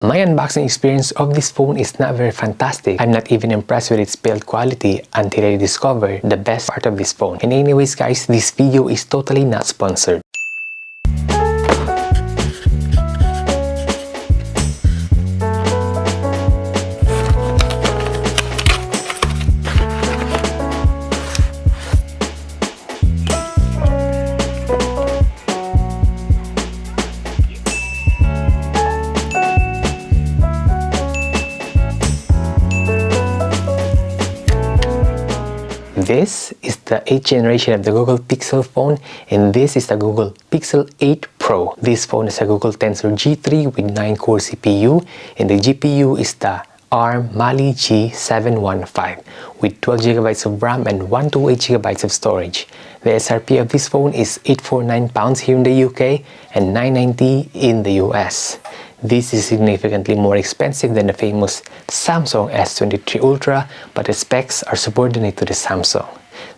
My unboxing experience of this phone is not very fantastic. I'm not even impressed with its build quality until I discovered the best part of this phone. And anyways guys, this video is totally not sponsored. This is the 8th generation of the Google Pixel phone, and this is the Google Pixel 8 Pro. This phone is a Google Tensor G3 with 9-core CPU, and the GPU is the ARM Mali G715 with 12GB of RAM and 128GB of storage. The SRP of this phone is £849 here in the UK and $990 in the US. This is significantly more expensive than the famous Samsung S23 Ultra, but the specs are subordinate to the Samsung.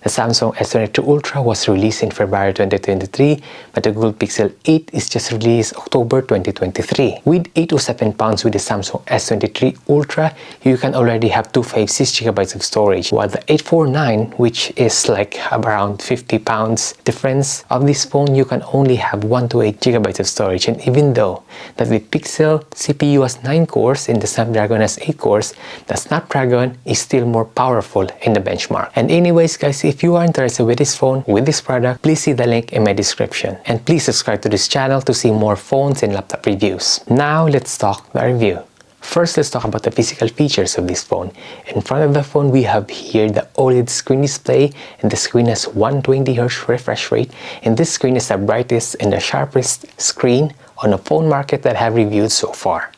The Samsung S23 Ultra was released in February 2023, but the Google Pixel 8 is just released October 2023. With £807 with the Samsung S23 Ultra, you can already have 256GB of storage, while the 849, which is like around £50 difference of this phone, you can only have 128GB of storage. And even though that the Pixel CPU has 9 cores and the Snapdragon has 8 cores, the Snapdragon is still more powerful in the benchmark. And anyways guys, if you are interested with this phone, with this product, please see the link in my description. And please subscribe to this channel to see more phones and laptop reviews. Now let's talk the review. First, let's talk about the physical features of this phone. In front of the phone, we have here the OLED screen display, and the screen has 120Hz refresh rate, and this screen is the brightest and the sharpest screen on the phone market that I have reviewed so far.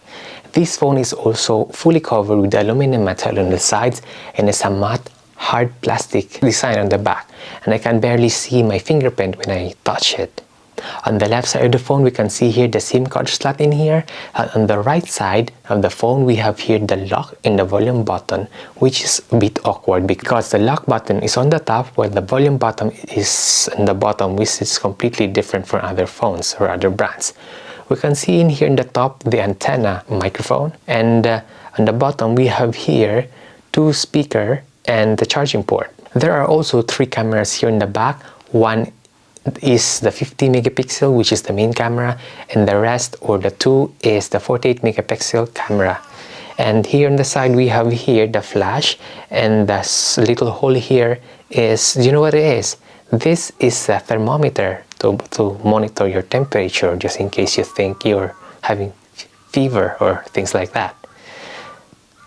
This phone is also fully covered with aluminum material on the sides and is a matte hard plastic design on the back, and I can barely see my fingerprint when I touch it. On the left side of the phone, we can see here the SIM card slot in here, and on the right side of the phone, we have here the lock and the volume button, which is a bit awkward because the lock button is on the top while the volume button is on the bottom, which is completely different from other phones or other brands. We can see in here in the top the antenna microphone, and on the bottom we have here 2 speakers and the charging port. There are also 3 cameras here in the back. One is the 50 megapixel, which is the main camera, and the rest, or the 2, is the 48 megapixel camera. And here on the side we have here the flash, and the little hole here is, do you know what it is? This is a thermometer to monitor your temperature, just in case you think you're having fever or things like that.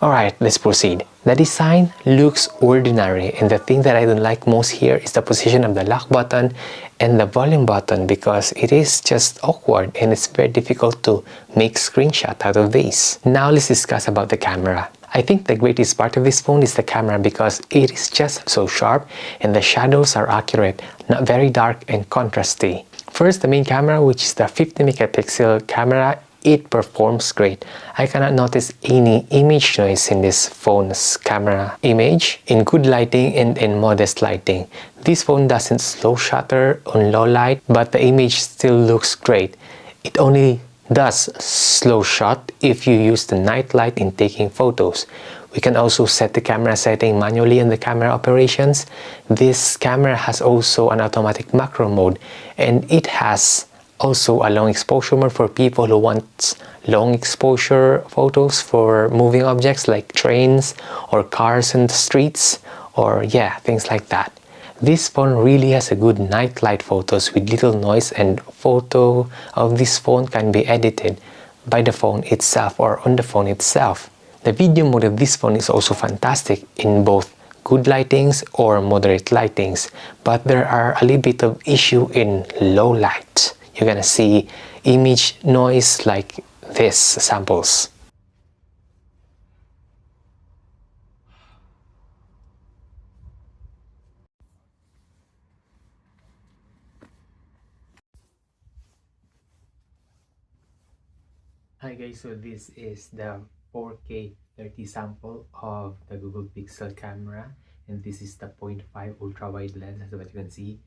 Alright, let's proceed. The design looks ordinary, and the thing that I don't like most here is the position of the lock button and the volume button, because it is just awkward and it's very difficult to make screenshot out of these. Now let's discuss about the camera. I think the greatest part of this phone is the camera, because it is just so sharp and the shadows are accurate, not very dark and contrasty. First, the main camera, which is the 50 megapixel camera, it performs great. I cannot notice any image noise in this phone's camera image in good lighting and in modest lighting. This phone doesn't slow shutter on low light, but the image still looks great. It only does slow shot if you use the night light in taking photos. We can also set the camera setting manually in the camera operations. This camera has also an automatic macro mode, and it has also a long exposure mode for people who want long exposure photos for moving objects like trains or cars in the streets, or yeah, things like that. This phone really has a good night light photos with little noise, and photo of this phone can be edited by the phone itself or on the phone itself. The video mode of this phone is also fantastic in both good lightings or moderate lightings, but there are a little bit of issue in low light. You're gonna see image noise like this samples. Hi guys, so this is the 4K 30 sample of the Google Pixel camera, and this is the 0.5 ultra wide lens. As what you can see,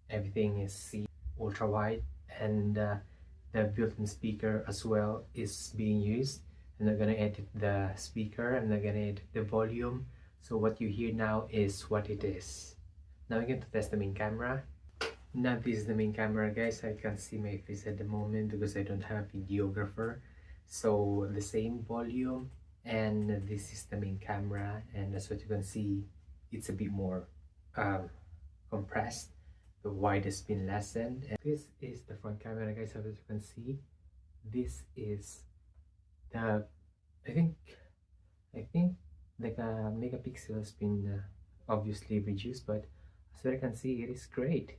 everything is ultra wide, and the built-in speaker as well is being used. I'm not gonna edit the speaker, I'm not gonna edit the volume. So what you hear now is what it is. Now I'm going to test the main camera. Now this is the main camera, guys. I can't see my face at the moment because I don't have a videographer. So the same volume, and this is the main camera, and that's what you can see. It's a bit more compressed. The wide has been lessened. And this is the front camera, guys. As you can see, this is the I think the megapixel has been obviously reduced, but as I can see, it is great.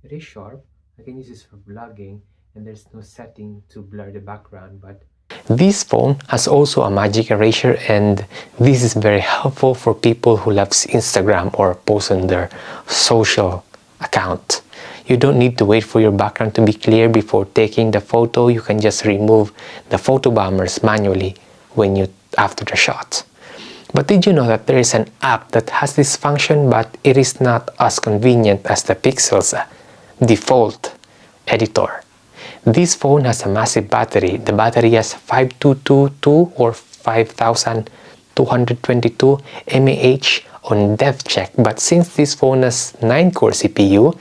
It is sharp. I can use this for vlogging, and there's no setting to blur the background. But this phone has also a magic eraser, and this is very helpful for people who love Instagram or post on their social account. You don't need to wait for your background to be clear before taking the photo. You can just remove the photo bombers manually after the shot. But did you know that there is an app that has this function, but it is not as convenient as the Pixel's default editor? This phone has a massive battery. The battery has 5222 or 5222 mAh on dev check, but since this phone has 9-core CPU,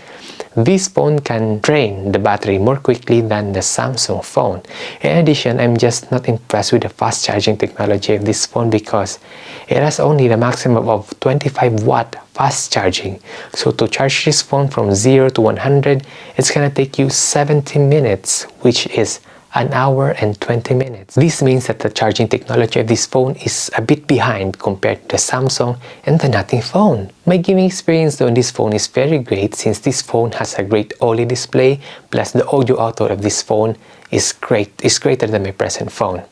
this phone can drain the battery more quickly than the Samsung phone. In addition, I'm just not impressed with the fast charging technology of this phone because it has only the maximum of 25-watt fast charging. So to charge this phone from 0 to 100, it's gonna take you 70 minutes, which is an hour and 20 minutes. This means that the charging technology of this phone is a bit behind compared to the Samsung and the Nothing phone. My gaming experience on this phone is very great since this phone has a great OLED display, plus the audio output of this phone is greater than my present phone.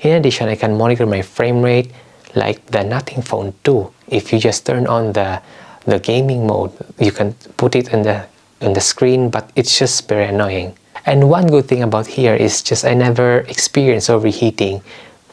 In addition, I can monitor my frame rate like the Nothing phone too. If you just turn on the gaming mode, you can put it on the screen, but it's just very annoying. And one good thing about here is just I never experienced overheating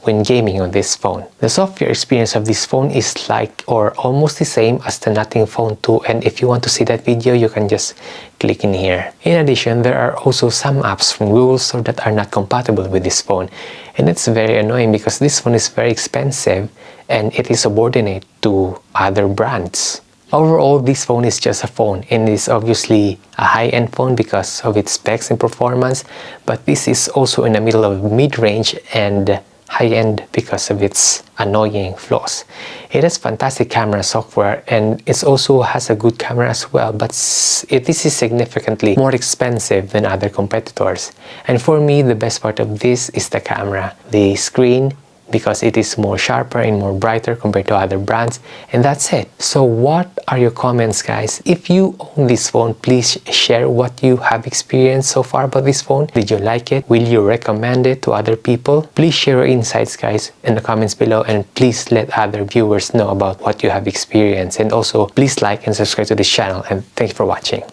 when gaming on this phone. The software experience of this phone is like or almost the same as the Nothing phone 2, and if you want to see that video, you can just click in here. In addition, there are also some apps from Google Store that are not compatible with this phone, and it's very annoying because this phone is very expensive and it is subordinate to other brands. Overall, this phone is just a phone, and it is obviously a high-end phone because of its specs and performance, but this is also in the middle of mid-range and high-end because of its annoying flaws. It has fantastic camera software, and it also has a good camera as well, but this is significantly more expensive than other competitors. And for me, the best part of this is the camera. The screen, because it is more sharper and more brighter compared to other brands, and that's it. So what are your comments, guys? If you own this phone, please share what you have experienced so far about this phone. Did you like it? Will you recommend it to other people? Please share your insights, guys, in the comments below, and please let other viewers know about what you have experienced. And also please like and subscribe to this channel, and thank you for watching.